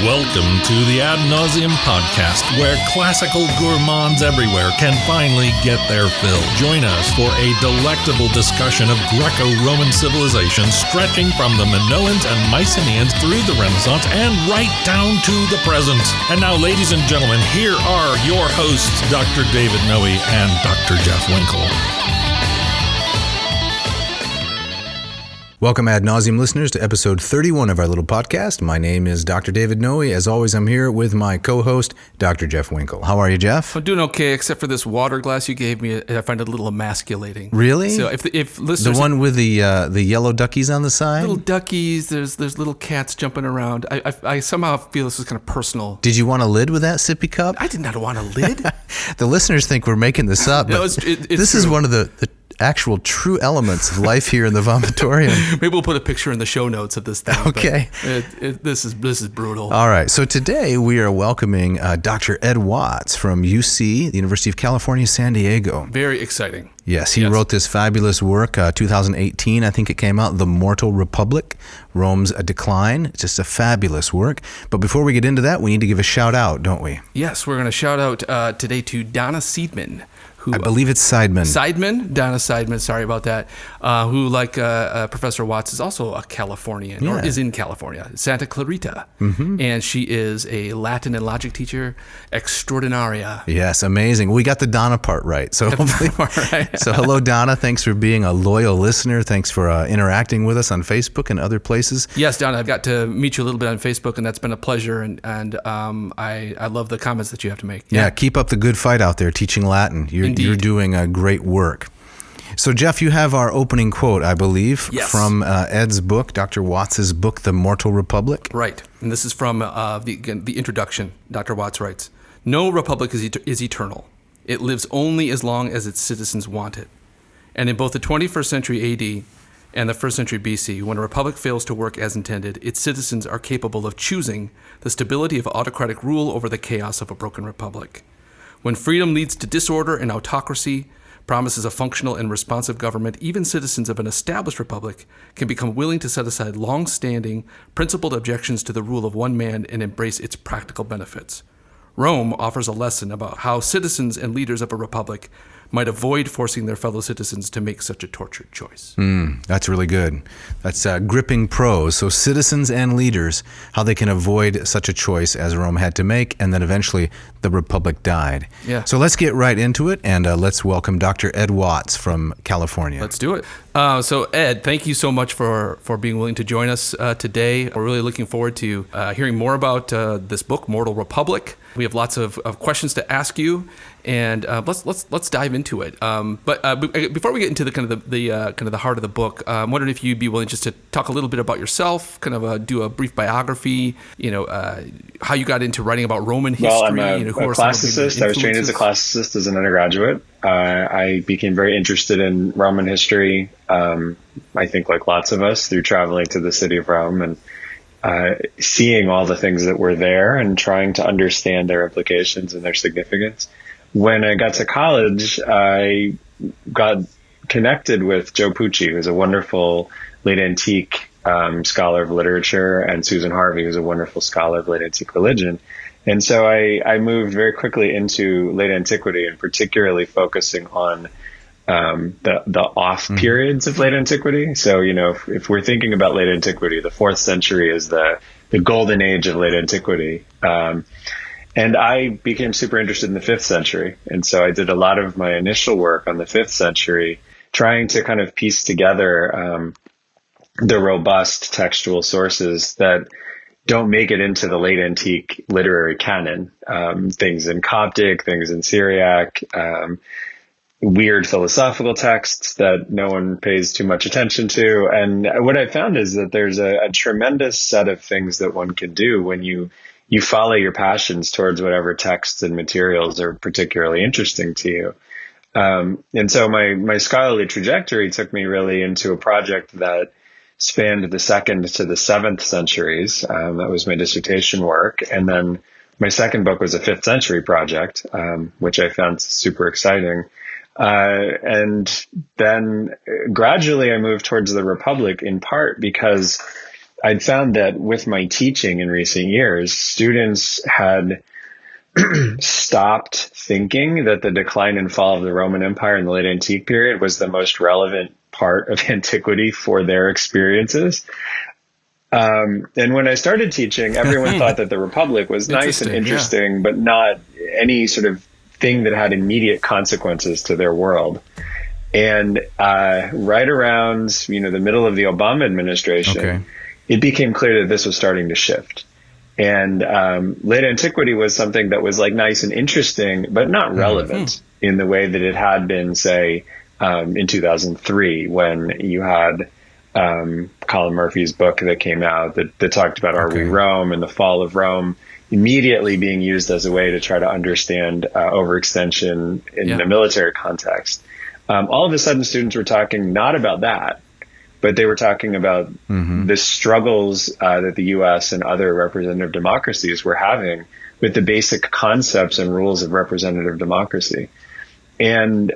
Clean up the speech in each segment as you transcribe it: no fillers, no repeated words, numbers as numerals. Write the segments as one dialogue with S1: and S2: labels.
S1: Welcome to the Ad Nauseam podcast, where classical gourmands everywhere can finally get their fill. Join us for a delectable discussion of Greco-Roman civilization stretching from the Minoans and Mycenaeans through the Renaissance and right down to the present. And now, ladies and gentlemen, here are your hosts, Dr. David Noe and Dr. Jeff Winkle.
S2: Welcome, Ad Nauseam listeners, to episode 31 of our little podcast. My name is Dr. David Noe. As always, I'm here with my co-host, Dr. Jeff Winkle. How are you, Jeff?
S3: I'm doing okay, except for this water glass you gave me. I find it a little emasculating.
S2: Really?
S3: So if listeners,
S2: the one with the yellow duckies on the side?
S3: Little duckies. There's little cats jumping around. I somehow feel this is kind of personal.
S2: Did you want a lid with that sippy cup?
S3: I did not want a lid.
S2: The listeners think we're making this up.
S3: No,
S2: it's
S3: this
S2: is one of the actual true elements of life here in the vomitorium.
S3: Maybe we'll put a picture in the show notes of this thing.
S2: Okay.
S3: This is brutal.
S2: All right. So today we are welcoming Dr. Ed Watts from UC, the University of California, San Diego.
S3: Very exciting.
S2: Yes, he wrote this fabulous work, 2018, I think it came out, The Mortal Republic, Rome's Decline. It's just a fabulous work. But before we get into that, we need to give a shout out, don't we?
S3: Yes, we're going to shout out today to Donna Seidman.
S2: I believe it's Seidman.
S3: Donna Seidman, sorry about that, who, like Professor Watts, is also a Californian, or is in California, Santa Clarita. Mm-hmm. And she is a Latin and logic teacher extraordinaria.
S2: Yes, amazing. We got the Donna part right. So, so hello, Donna. Thanks for being a loyal listener. Thanks for interacting with us on Facebook and other places.
S3: Yes, Donna, I've got to meet you a little bit on Facebook, and that's been a pleasure. And I love the comments that you have to make.
S2: Yeah, keep up the good fight out there teaching Latin. You're doing a great work. So, Jeff, you have our opening quote, I believe, from Ed's book, Dr. Watts' book, The Mortal Republic.
S3: Right. And this is from the introduction. Dr. Watts writes, "No republic is eternal. It lives only as long as its citizens want it. And in both the 21st century AD and the 1st century BC, when a republic fails to work as intended, its citizens are capable of choosing the stability of autocratic rule over the chaos of a broken republic. When freedom leads to disorder and autocracy, promises a functional and responsive government, even citizens of an established republic can become willing to set aside long-standing, principled objections to the rule of one man and embrace its practical benefits. Rome offers a lesson about how citizens and leaders of a republic might avoid forcing their fellow citizens to make such a tortured choice."
S2: That's really good. That's gripping prose. So citizens and leaders, how they can avoid such a choice as Rome had to make, and then eventually the Republic died.
S3: Yeah.
S2: So let's get right into it, and let's welcome Dr. Ed Watts from California.
S3: Let's do it. So Ed, thank you so much for being willing to join us today. We're really looking forward to hearing more about this book, Mortal Republic. We have lots of questions to ask you, and let's dive into it. But before we get into the kind of the heart of the book, I'm wondering if you'd be willing just to talk a little bit about yourself, kind of do a brief biography. How you got into writing about Roman history.
S4: Well, I'm a classicist. I was trained as a classicist as an undergraduate. I became very interested in Roman history. I think, like lots of us, through traveling to the city of Rome and seeing all the things that were there and trying to understand their implications and their significance. When I got to college, I got connected with Joe Pucci, who's a wonderful late antique scholar of literature, and Susan Harvey, who's a wonderful scholar of late antique religion. And so I moved very quickly into late antiquity, and particularly focusing on the off periods of late antiquity. So, if we're thinking about late antiquity, the 4th century is the golden age of late antiquity. And I became super interested in the 5th century. And so I did a lot of my initial work on the 5th century, trying to kind of piece together the robust textual sources that don't make it into the late antique literary canon. Things in Coptic, things in Syriac, weird philosophical texts that no one pays too much attention to. And what I found is that there's a tremendous set of things that one can do when you follow your passions towards whatever texts and materials are particularly interesting to you. And so my scholarly trajectory took me really into a project that spanned the 2nd to the 7th centuries. That was my dissertation work. And then my second book was a 5th century project, which I found super exciting. And then gradually I moved towards the Republic, in part because I'd found that with my teaching in recent years, students had stopped thinking that the decline and fall of the Roman Empire in the late antique period was the most relevant part of antiquity for their experiences. And when I started teaching, everyone thought that the Republic was nice and interesting, but not any sort of thing that had immediate consequences to their world. And right around, the middle of the Obama administration, it became clear that this was starting to shift. And late antiquity was something that was like nice and interesting, but not relevant in the way that it had been, say, in 2003, when you had Colin Murphy's book that came out that talked about Are We Rome and the fall of Rome, immediately being used as a way to try to understand overextension in the military context. All of a sudden, students were talking not about that, but they were talking about the struggles that the U.S. and other representative democracies were having with the basic concepts and rules of representative democracy. And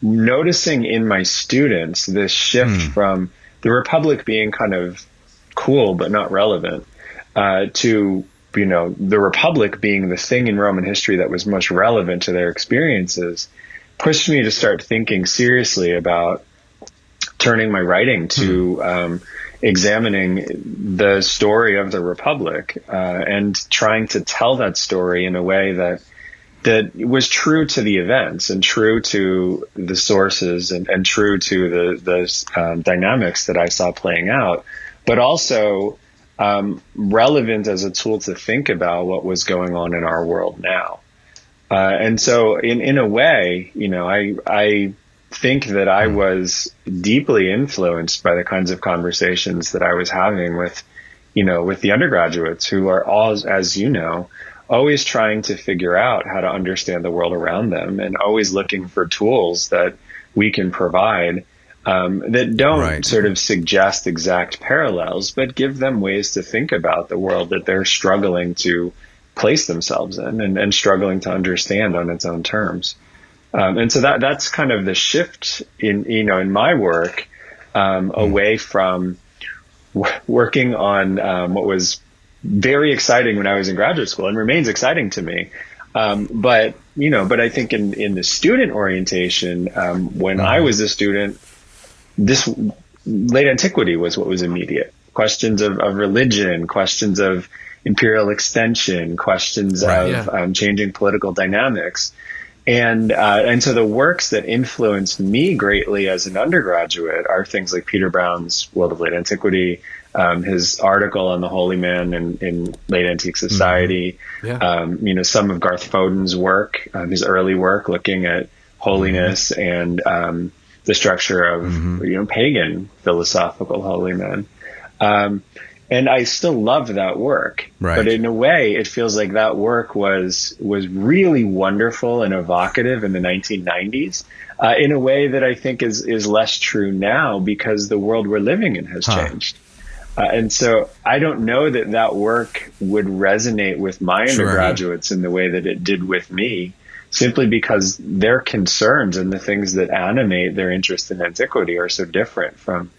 S4: noticing in my students this shift from the Republic being kind of cool but not relevant to, the Republic being the thing in Roman history that was most relevant to their experiences pushed me to start thinking seriously about turning my writing to examining the story of the Republic and trying to tell that story in a way that was true to the events and true to the sources and true to the dynamics that I saw playing out, but also relevant as a tool to think about what was going on in our world now. And so in a way, I think that I was deeply influenced by the kinds of conversations that I was having with the undergraduates who are all, as you know, always trying to figure out how to understand the world around them and always looking for tools that we can provide that don't sort of suggest exact parallels, but give them ways to think about the world that they're struggling to place themselves in and struggling to understand on its own terms. And so that's kind of the shift in my work away from working on what was very exciting when I was in graduate school and remains exciting to me. But I think in the student orientation, when I was a student, this late antiquity was what was immediate. Questions of religion, questions of imperial extension, questions of changing political dynamics. And so the works that influenced me greatly as an undergraduate are things like Peter Brown's World of Late Antiquity, his article on the Holy Man in late antique society, some of Garth Foden's work, his early work looking at holiness and the structure of pagan philosophical holy men. And I still love that work, but in a way, it feels like that work was really wonderful and evocative in the 1990s, in a way that I think is less true now because the world we're living in has changed. And so I don't know that work would resonate with my undergraduates in the way that it did with me, simply because their concerns and the things that animate their interest in antiquity are so different from,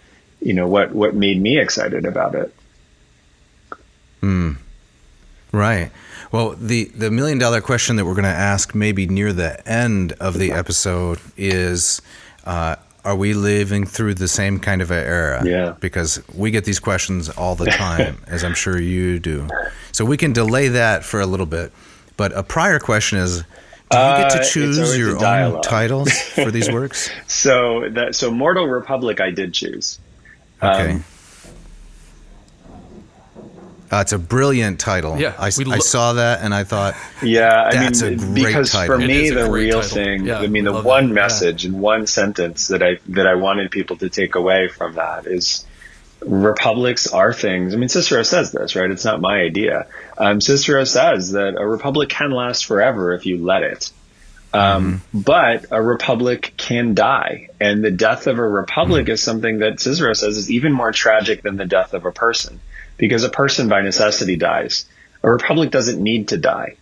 S4: what made me excited about it.
S2: Right. Well, the $1 million question that we're going to ask maybe near the end of the episode is, are we living through the same kind of an era?
S4: Yeah.
S2: Because we get these questions all the time, as I'm sure you do. So we can delay that for a little bit. But a prior question is, do you get to choose your own titles for these works?
S4: So Mortal Republic I did choose.
S2: Okay. It's a brilliant title. Yeah, I saw that and I thought, that's a great title.
S4: For me, the real thing, the one message and one sentence that I wanted people to take away from that is republics are things. Cicero says this, right? It's not my idea. Cicero says that a republic can last forever if you let it. But a republic can die. And the death of a republic is something that Cicero says is even more tragic than the death of a person. Because a person by necessity dies. A republic doesn't need to die.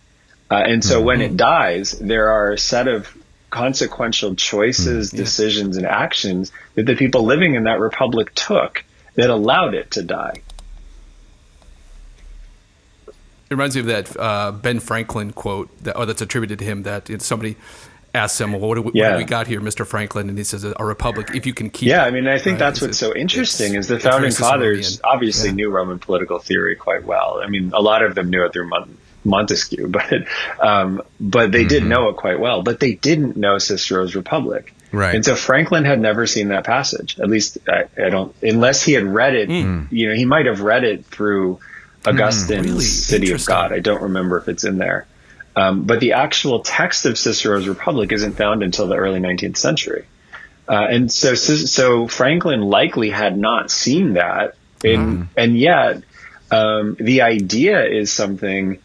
S4: And so when it dies, there are a set of consequential choices, decisions, and actions that the people living in that republic took that allowed it to die.
S3: reminds me of that Ben Franklin quote that's attributed to him, that somebody asks him, well, what do we got here, Mr. Franklin? And he says, a republic, if you can keep it.
S4: I mean, I think that's what's so interesting is the founding fathers obviously knew Roman political theory quite well. I mean, a lot of them knew it through Montesquieu, but they did know it quite well. But they didn't know Cicero's Republic.
S2: Right.
S4: And so Franklin had never seen that passage. At least I don't, unless he had read it, he might have read it through Augustine's City of God. I don't remember if it's in there. But the actual text of Cicero's Republic isn't found until the early 19th century. And so Franklin likely had not seen that. And yet the idea is something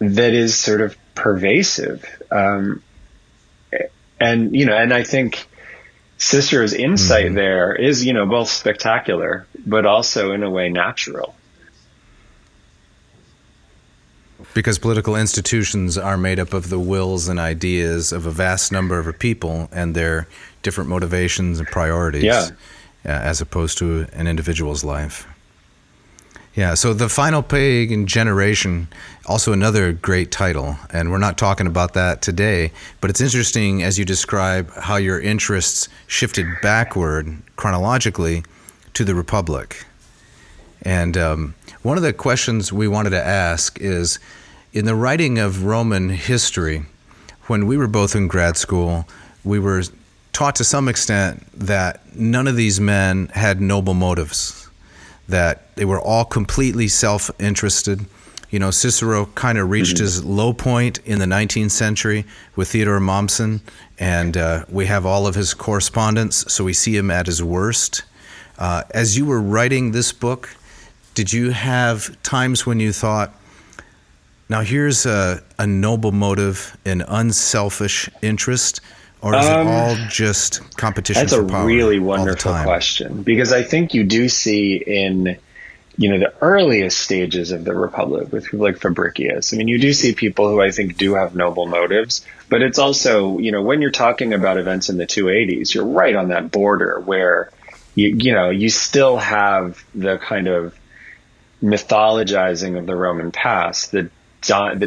S4: that is sort of pervasive. And I think Cicero's insight there is, both spectacular, but also in a way natural.
S2: Because political institutions are made up of the wills and ideas of a vast number of people and their different motivations and priorities, as opposed to an individual's life. Yeah, so The Final Pagan Generation, also another great title, and we're not talking about that today, but it's interesting as you describe how your interests shifted backward chronologically to the Republic. And one of the questions we wanted to ask is, in the writing of Roman history, when we were both in grad school, we were taught to some extent that none of these men had noble motives, that they were all completely self-interested. Cicero kind of reached his low point in the 19th century with Theodore Mommsen, and we have all of his correspondence, so we see him at his worst. As you were writing this book, did you have times when you thought, now here's a noble motive, an unselfish interest, or is it all just competition for power?
S4: That's a really wonderful question, because I think you do see in the earliest stages of the Republic with people like Fabricius. I mean, you do see people who I think do have noble motives, but it's also, when you're talking about events in the 280s, you're right on that border where you still have the kind of mythologizing of the Roman past that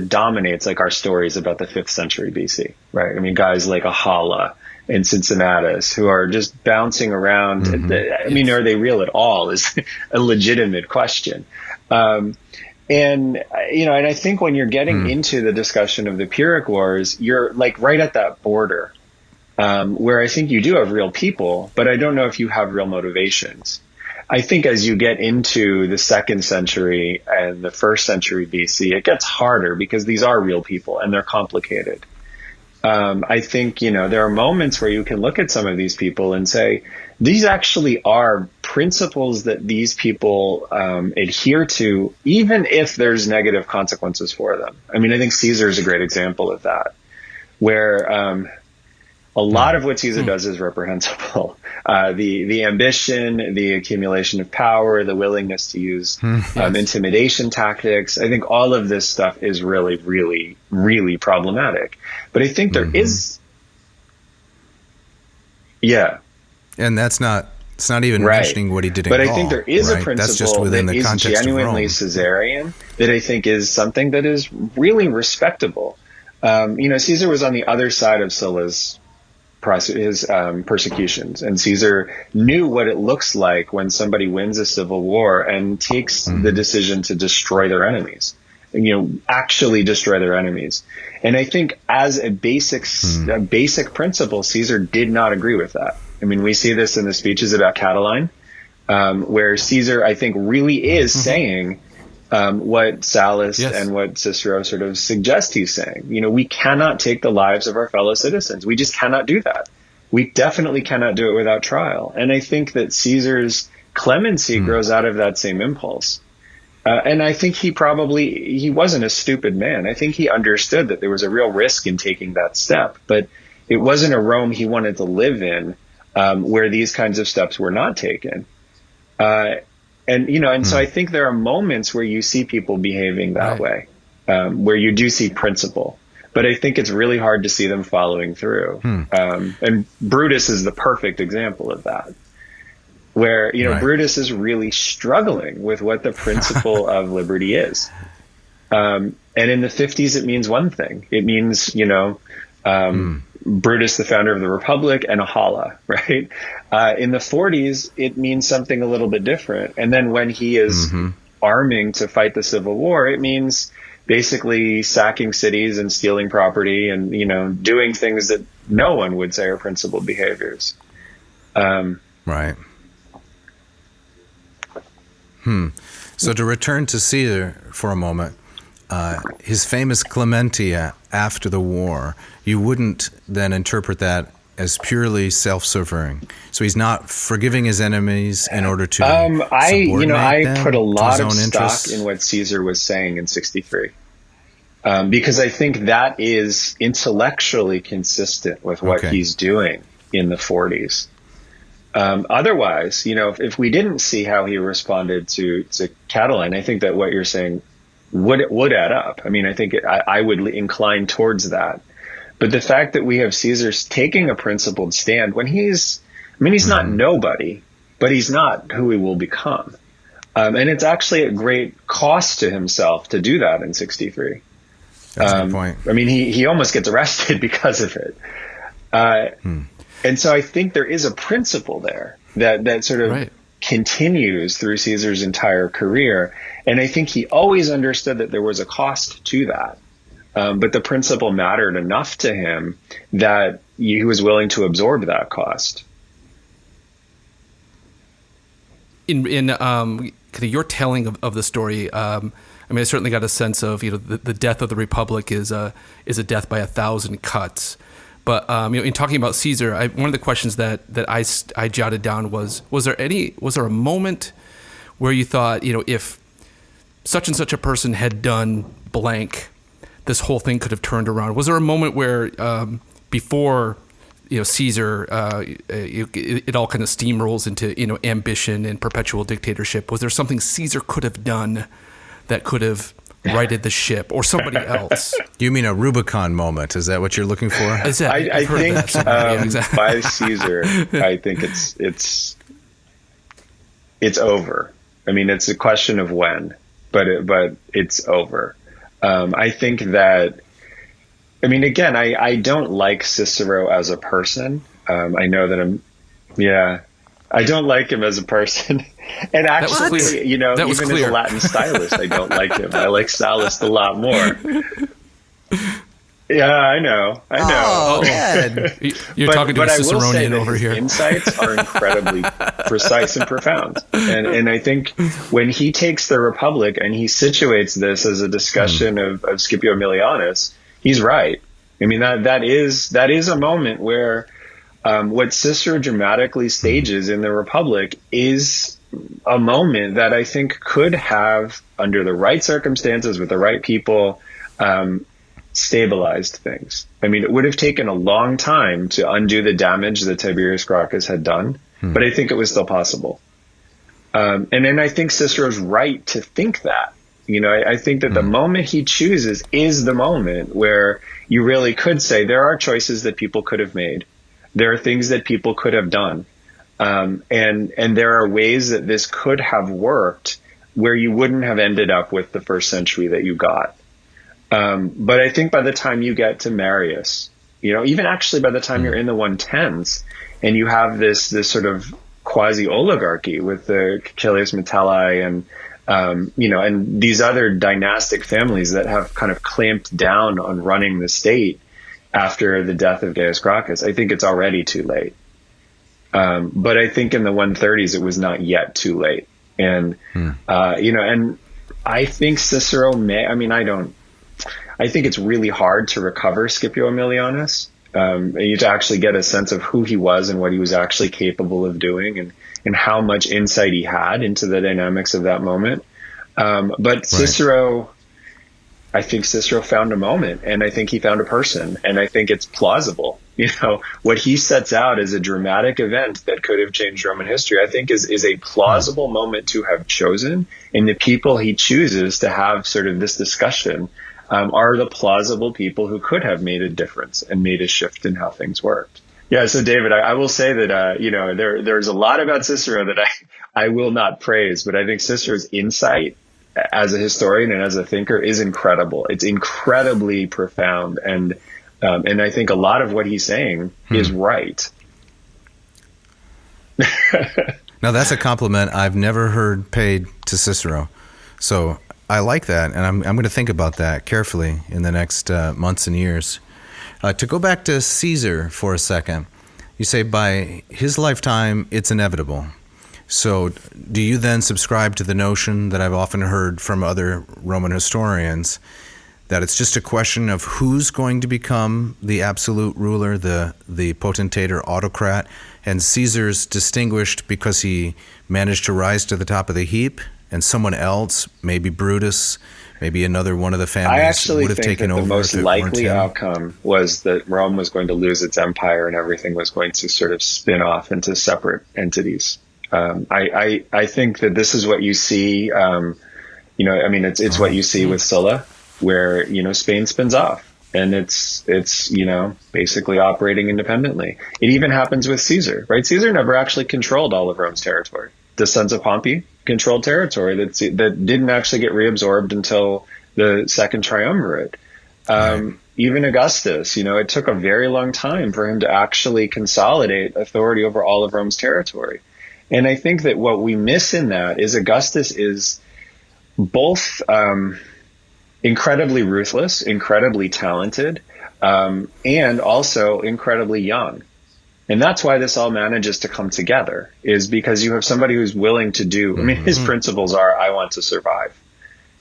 S4: dominates like our stories about the 5th century BC, right? I mean, guys like Ahala and Cincinnatus who are just bouncing around. Are they real at all is a legitimate question. And I think when you're getting into the discussion of the Pyrrhic Wars, you're like right at that border where I think you do have real people, but I don't know if you have real motivations. I think as you get into the 2nd century and the 1st century BC, it gets harder because these are real people and they're complicated. I think, there are moments where you can look at some of these people and say, these actually are principles that these people adhere to, even if there's negative consequences for them. I mean, I think Caesar is a great example of that, where a lot of what Caesar does is reprehensible. The ambition, the accumulation of power, the willingness to use intimidation tactics. I think all of this stuff is really, really, really problematic. But I think there is,
S2: and it's not even mentioning what he did in
S4: But
S2: Gaul,
S4: I think there is a principle
S2: that's just within
S4: that
S2: the
S4: is
S2: context
S4: genuinely
S2: of Rome.
S4: Caesarian that I think is something that is really respectable. Caesar was on the other side of Sulla's persecutions, and Caesar knew what it looks like when somebody wins a civil war and takes the decision to destroy their enemies, actually destroy their enemies. And I think as a basic principle, Caesar did not agree with that. I mean, we see this in the speeches about Catiline, where Caesar, I think, really is saying what Sallust and what Cicero sort of suggest he's saying. We cannot take the lives of our fellow citizens. We just cannot do that. We definitely cannot do it without trial. And I think that Caesar's clemency grows out of that same impulse. And I think he wasn't a stupid man. I think he understood that there was a real risk in taking that step, but it wasn't a Rome he wanted to live in, where these kinds of steps were not taken. So I think there are moments where you see people behaving that way, where you do see principle, but I think it's really hard to see them following through. And Brutus is the perfect example of that, where, Brutus is really struggling with what the principle of liberty is. And in the 50s, it means one thing. It means, Brutus, the founder of the Republic, and a holla, right? In the 40s, it means something a little bit different. And then when he is arming to fight the Civil War, it means basically sacking cities and stealing property and, doing things that no one would say are principled behaviors.
S2: Right. So to return to Caesar for a moment, his famous clementia after the war, you wouldn't then interpret that as purely self-serving. So he's not forgiving his enemies in order to
S4: I put a lot of stock in what Caesar was saying in 63. Because I think that is intellectually consistent with what he's doing in the 40s. Otherwise, if we didn't see how he responded to Catiline, I think that what you're saying would add up. I mean, I think I would incline towards that. But the fact that we have Caesar taking a principled stand when he's not nobody, but he's not who he will become. And it's actually at great cost to himself to do that in 63.
S2: That's a good point.
S4: I mean, he almost gets arrested because of it. And so I think there is a principle there that sort of continues through Caesar's entire career. And I think he always understood that there was a cost to that. But the principle mattered enough to him that he was willing to absorb that cost.
S3: In kind of your telling of the story, I certainly got a sense of the death of the Republic is a death by 1,000 cuts. But in talking about Caesar, one of the questions that I jotted down was there a moment where you thought, if such and such a person had done blank, this whole thing could have turned around? Was there a moment where before Caesar, it all kind of steamrolls into ambition and perpetual dictatorship? Was there something Caesar could have done that could have righted the ship, or somebody else?
S2: You mean a Rubicon moment? Is that what you're looking for?
S4: I think by Caesar, I think it's over. I mean, it's a question of when, but it's over. I think that. I mean, again, I don't like Cicero as a person. I know that I don't like him as a person. And actually, even as a Latin stylist, I don't like him. I like Sallust a lot more. Yeah, I know.
S2: Oh, man.
S3: You're talking to a Ciceronian over here.
S4: His insights are incredibly precise and profound. And I think when he takes the Republic and he situates this as a discussion of Scipio Aemilianus, he's right. I mean, that is a moment where what Cicero dramatically stages in the Republic is a moment that I think could have, under the right circumstances with the right people, stabilized things. I mean, it would have taken a long time to undo the damage that Tiberius Gracchus had done, but I think it was still possible. And then I think Cicero's right to think that. I think that the moment he chooses is the moment where you really could say there are choices that people could have made. There are things that people could have done. And there are ways that this could have worked where you wouldn't have ended up with the first century that you got. But I think by the time you get to Marius, even actually by the time you're in the 110s and you have this sort of quasi oligarchy with the Caecilius Metelli and these other dynastic families that have kind of clamped down on running the state after the death of Gaius Gracchus, I think it's already too late. But I think in the 130s, it was not yet too late. And, and I think Cicero I think it's really hard to recover Scipio Aemilianus. You to actually get a sense of who he was and what he was actually capable of doing and how much insight he had into the dynamics of that moment. But Cicero, I think Cicero found a moment, and I think he found a person, and I think it's plausible. What he sets out as a dramatic event that could have changed Roman history, I think is a plausible moment to have chosen, and the people he chooses to have sort of this discussion are the plausible people who could have made a difference and made a shift in how things worked. Yeah, so David, I will say that there's a lot about Cicero that I will not praise, but I think Cicero's insight as a historian and as a thinker is incredible. It's incredibly profound. And I think a lot of what he's saying is right.
S2: Now, that's a compliment I've never heard paid to Cicero. So I like that, and I'm going to think about that carefully in the next months and years. To go back to Caesar for a second, you say by his lifetime, it's inevitable. So do you then subscribe to the notion that I've often heard from other Roman historians, that it's just a question of who's going to become the absolute ruler, the potentate or autocrat, and Caesar's distinguished because he managed to rise to the top of the heap, and someone else, maybe Brutus, maybe another one of the families, would have taken over?
S4: I actually think that the most likely outcome was that Rome was going to lose its empire and everything was going to sort of spin off into separate entities. I think that this is what you see, it's what you see with Sulla, where, Spain spins off and it's, basically operating independently. It even happens with Caesar, right? Caesar never actually controlled all of Rome's territory. The sons of Pompey controlled territory that didn't actually get reabsorbed until the second triumvirate. Even Augustus, it took a very long time for him to actually consolidate authority over all of Rome's territory. And I think that what we miss in that is Augustus is both incredibly ruthless, incredibly talented, and also incredibly young. And that's why this all manages to come together, is because you have somebody who's willing to do, his principles are, I want to survive.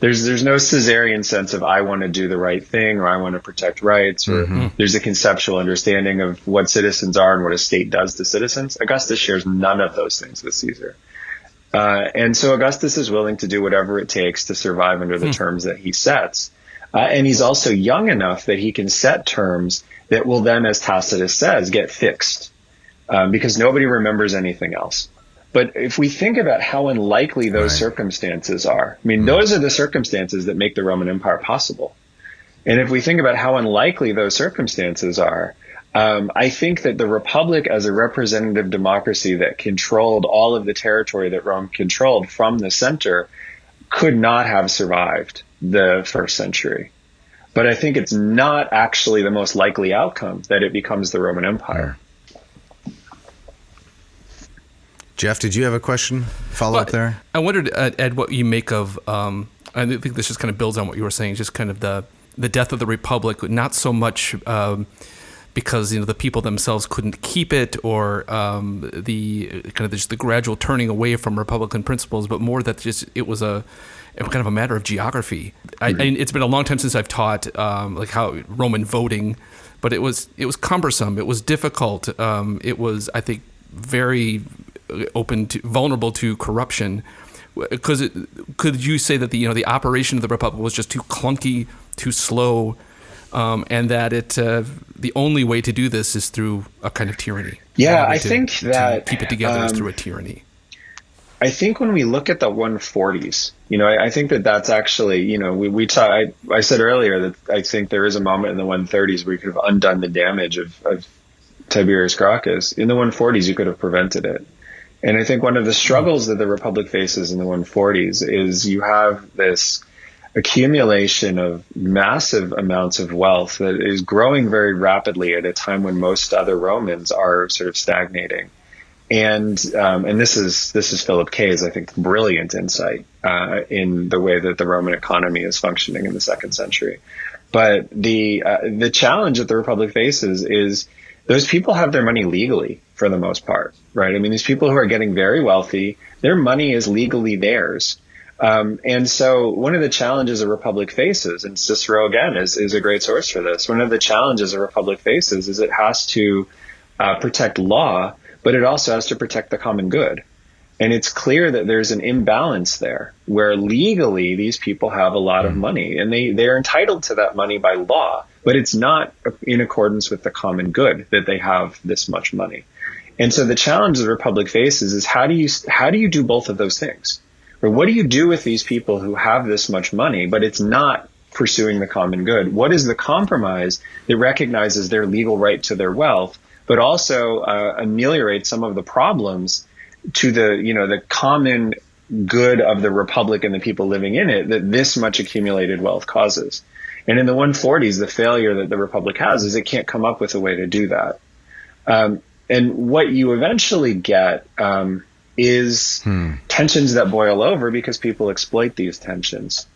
S4: There's no Caesarian sense of I want to do the right thing, or I want to protect rights, or there's a conceptual understanding of what citizens are and what a state does to citizens. Augustus shares none of those things with Caesar. And so Augustus is willing to do whatever it takes to survive under the terms that he sets. And he's also young enough that he can set terms that will then, as Tacitus says, get fixed, because nobody remembers anything else. But if we think about how unlikely those circumstances are, those are the circumstances that make the Roman Empire possible. And if we think about how unlikely those circumstances are, I think that the Republic as a representative democracy that controlled all of the territory that Rome controlled from the center could not have survived the first century. But I think it's not actually the most likely outcome that it becomes the Roman Empire.
S2: Jeff, did you have a question? Follow-up there?
S3: I wondered, Ed, what you make of, I think this just kind of builds on what you were saying, just kind of the death of the Republic, not so much because the people themselves couldn't keep it, or the gradual turning away from Republican principles, but more that just it was a kind of a matter of geography. It's been a long time since I've taught how Roman voting, but it was cumbersome, it was difficult, it was, I think, very vulnerable to corruption. Because could you say that the operation of the Republic was just too clunky, too slow, and that the only way to do this is through a kind of tyranny?
S4: Yeah, I think that
S3: to keep it together is through a tyranny.
S4: I think when we look at the 140s, I think that's actually, we talk, I said earlier that I think there is a moment in the 130s where you could have undone the damage of Tiberius Gracchus. In the 140s, you could have prevented it. And I think one of the struggles that the Republic faces in the 140s is you have this accumulation of massive amounts of wealth that is growing very rapidly at a time when most other Romans are sort of stagnating. And this is Philip K's, I think, brilliant insight in the way that the Roman economy is functioning in the 2nd century. But the challenge that the Republic faces is those people have their money legally for the most part, right? These people who are getting very wealthy, their money is legally theirs. And so one of the challenges a Republic faces, and Cicero, again, is a great source for this. One of the challenges a Republic faces is it has to protect law, but it also has to protect the common good. And it's clear that there's an imbalance there where legally these people have a lot of money and they're entitled to that money by law, but it's not in accordance with the common good that they have this much money. And so the challenge the Republic faces is how do you do both of those things? Or what do you do with these people who have this much money, but it's not pursuing the common good? What is the compromise that recognizes their legal right to their wealth, but also ameliorates some of the problems to the common good of the republic and the people living in it that this much accumulated wealth causes. And in the 140s, the failure that the republic has is it can't come up with a way to do that. And what you eventually get is tensions that boil over because people exploit these tensions.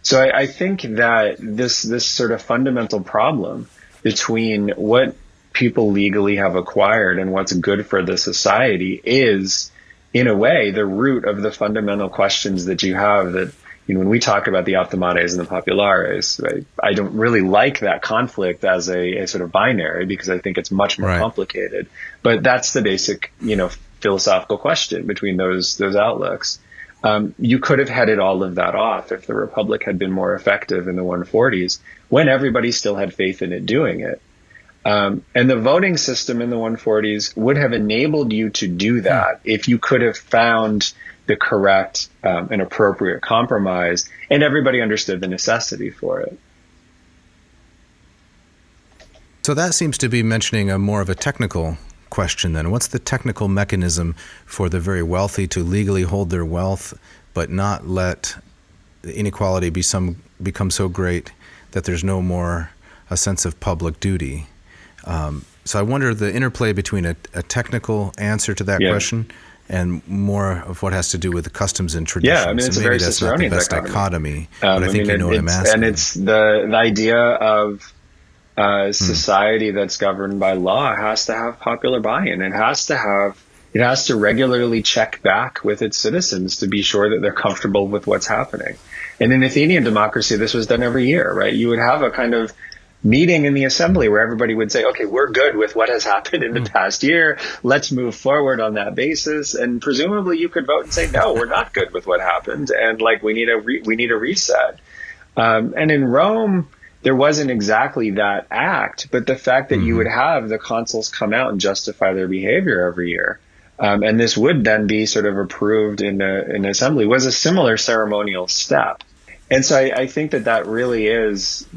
S4: So I think that this sort of fundamental problem between what people legally have acquired and what's good for the society is, in a way, the root of the fundamental questions that you have that, when we talk about the optimates and the populares, I don't really like that conflict as a sort of binary because I think it's much more complicated. But that's the basic, philosophical question between those outlooks. You could have headed all of that off if the Republic had been more effective in the 140s when everybody still had faith in it doing it. And the voting system in the 140s would have enabled you to do that if you could have found the correct and appropriate compromise, and everybody understood the necessity for it.
S2: So that seems to be mentioning a more of a technical question then. What's the technical mechanism for the very wealthy to legally hold their wealth but not let the inequality become so great that there's no more a sense of public duty? So I wonder the interplay between a technical answer to that question and more of what has to do with the customs and traditions.
S4: Yeah, I mean, it's
S2: so
S4: a very
S2: that's not the best dichotomy, but I think you know what I'm asking.
S4: And it's the idea of society that's governed by law has to have popular buy-in. It has to regularly check back with its citizens to be sure that they're comfortable with what's happening. And in Athenian democracy, this was done every year, right? You would have a kind of meeting in the assembly where everybody would say, okay, we're good with what has happened in the past year. Let's move forward on that basis. And presumably you could vote and say, no, we're not good with what happened. And we need a reset. And in Rome, there wasn't exactly that act, but the fact that you would have the consuls come out and justify their behavior every year. And this would then be sort of approved in an assembly was a similar ceremonial step. And so I think that really is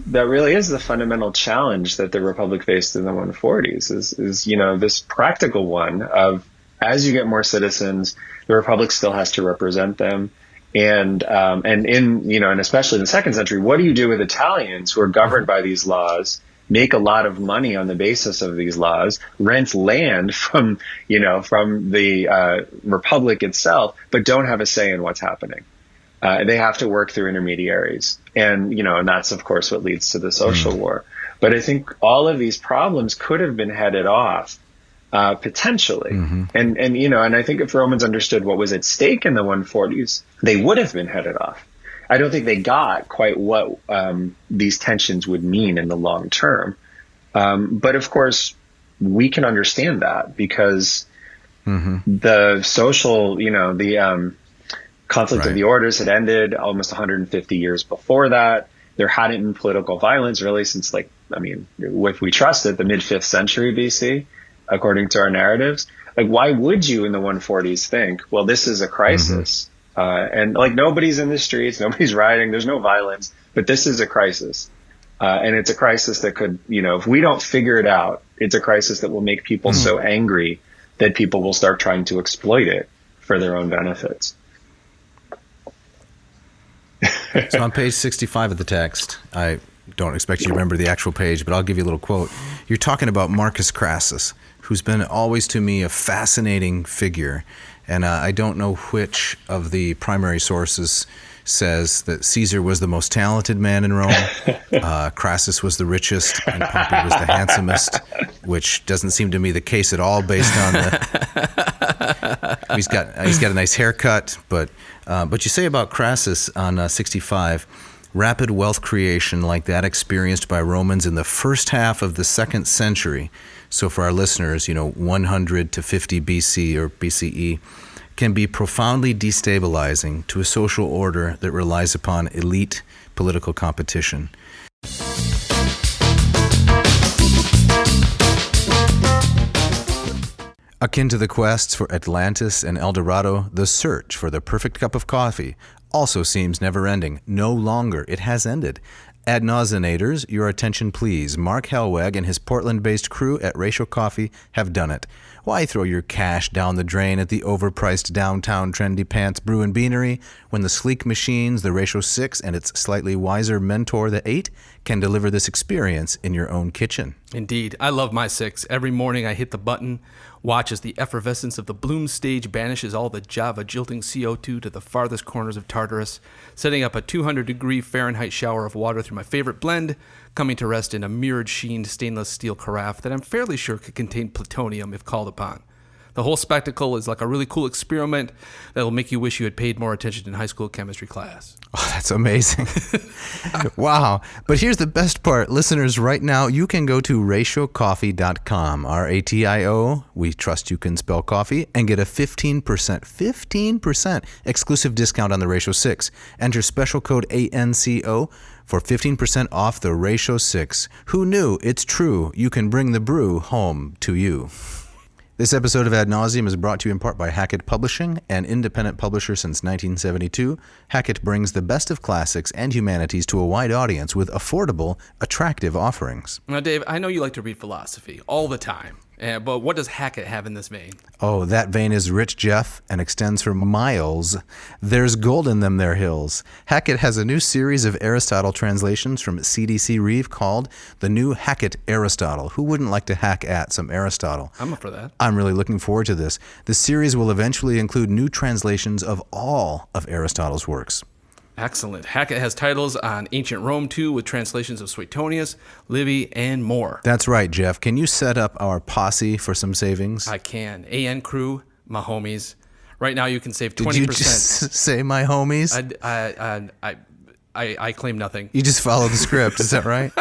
S4: the fundamental challenge that the Republic faced in the 140s is this practical one of, as you get more citizens, the Republic still has to represent them. And especially in the second century, what do you do with Italians who are governed by these laws, make a lot of money on the basis of these laws, rent land from the Republic itself, but don't have a say in what's happening? They have to work through intermediaries. And that's, of course, what leads to the social war. But I think all of these problems could have been headed off potentially. And I think if Romans understood what was at stake in the 140s, they would have been headed off. I don't think they got quite what these tensions would mean in the long term. But of course, we can understand that because the social, conflict of the orders had ended almost 150 years before that. There hadn't been political violence really since, if we trust it, the mid-5th century BC, according to our narratives. Why would you in the 140s think, well, this is a crisis? And nobody's in the streets, nobody's rioting, there's no violence, but this is a crisis. And it's a crisis that could, if we don't figure it out, it's a crisis that will make people so angry that people will start trying to exploit it for their own benefits.
S2: So on page 65 of the text, I don't expect you to remember the actual page, but I'll give you a little quote. You're talking about Marcus Crassus, who's been always to me a fascinating figure. And I don't know which of the primary sources says that Caesar was the most talented man in Rome, Crassus was the richest, and Pompey was the handsomest, which doesn't seem to me the case at all based on the... He's got a nice haircut, but you say about Crassus on 65, rapid wealth creation like that experienced by Romans in the first half of the 2nd century, so for our listeners, 100 to 50 BC or BCE, can be profoundly destabilizing to a social order that relies upon elite political competition. Akin to the quests for Atlantis and El Dorado, the search for the perfect cup of coffee also seems never-ending. No longer. It has ended. Ad nauseators, your attention please. Mark Helweg and his Portland-based crew at Ratio Coffee have done it. Why throw your cash down the drain at the overpriced downtown Trendy Pants Brew and Beanery when the sleek machines, the Ratio 6 and its slightly wiser Mentor, the 8, can deliver this experience in your own kitchen?
S3: Indeed. I love my 6. Every morning I hit the button, watch as the effervescence of the bloom stage banishes all the Java jilting CO2 to the farthest corners of Tartarus, setting up a 200-degree Fahrenheit shower of water through my favorite blend, coming to rest in a mirrored sheened stainless steel carafe that I'm fairly sure could contain plutonium if called upon. The whole spectacle is like a really cool experiment that will make you wish you had paid more attention in high school chemistry class.
S2: Oh, that's amazing. Wow. But here's the best part. Listeners, right now, you can go to ratiocoffee.com, R-A-T-I-O, we trust you can spell coffee, and get a 15% exclusive discount on the Ratio 6. Enter special code ANCO for 15% off the Ratio 6. Who knew? It's true. You can bring the brew home to you. This episode of Ad Nauseam is brought to you in part by Hackett Publishing, an independent publisher since 1972. Hackett brings the best of classics and humanities to a wide audience with affordable, attractive offerings.
S3: Now, Dave, I know you like to read philosophy all the time, but what does Hackett have in this vein?
S2: Oh, that vein is rich, Jeff, and extends for miles. There's gold in them there hills. Hackett has a new series of Aristotle translations from CDC Reeve called The New Hackett Aristotle. Who wouldn't like to hack at some Aristotle?
S3: I'm up for that.
S2: I'm really looking forward to this. The series will eventually include new translations of all of Aristotle's works.
S3: Excellent. Hackett has titles on ancient Rome, too, with translations of Suetonius, Livy, and more.
S2: That's right, Jeff. Can you set up our posse for some savings?
S3: I can. AN crew, my homies. Right now you can save 20%.
S2: Did you just say my homies?
S3: I claim nothing.
S2: You just follow the script, is that right?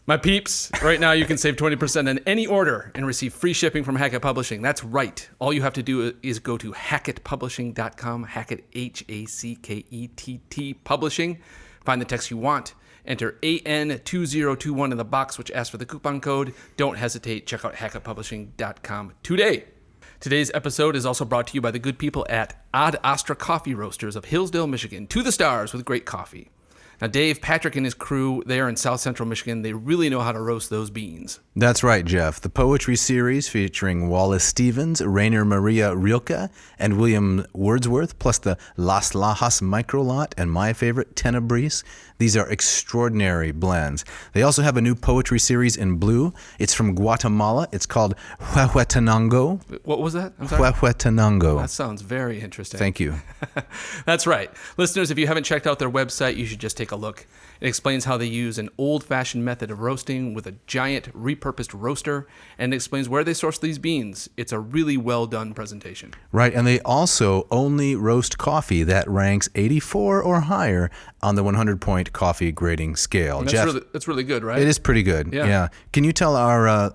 S3: My peeps, right now you can save 20% on any order and receive free shipping from Hackett Publishing. That's right. All you have to do is go to hackettpublishing.com, Hackett, Hackett Publishing. Find the text you want. Enter AN2021 in the box, which asks for the coupon code. Don't hesitate. Check out hackettpublishing.com today. Today's episode is also brought to you by the good people at Ad Astra Coffee Roasters of Hillsdale, Michigan. To the stars with great coffee. Now, Dave, Patrick, and his crew there in South Central Michigan, they really know how to roast those beans.
S2: That's right, Jeff. The poetry series featuring Wallace Stevens, Rainer Maria Rilke, and William Wordsworth, plus the Las Lajas Microlot and my favorite, Tenebris. These are extraordinary blends. They also have a new poetry series in blue. It's from Guatemala. It's called Huehuetenango.
S3: What was that? I'm sorry?
S2: Huehuetenango.
S3: That sounds very interesting.
S2: Thank you.
S3: That's right. Listeners, if you haven't checked out their website, you should just take a look. It explains how they use an old-fashioned method of roasting with a giant repurposed roaster, and it explains where they source these beans. It's a really well-done presentation.
S2: Right, and they also only roast coffee that ranks 84 or higher on the 100-point coffee grading scale.
S3: Jeff, that's really good, right?
S2: It is pretty good,
S3: yeah.
S2: Can you tell our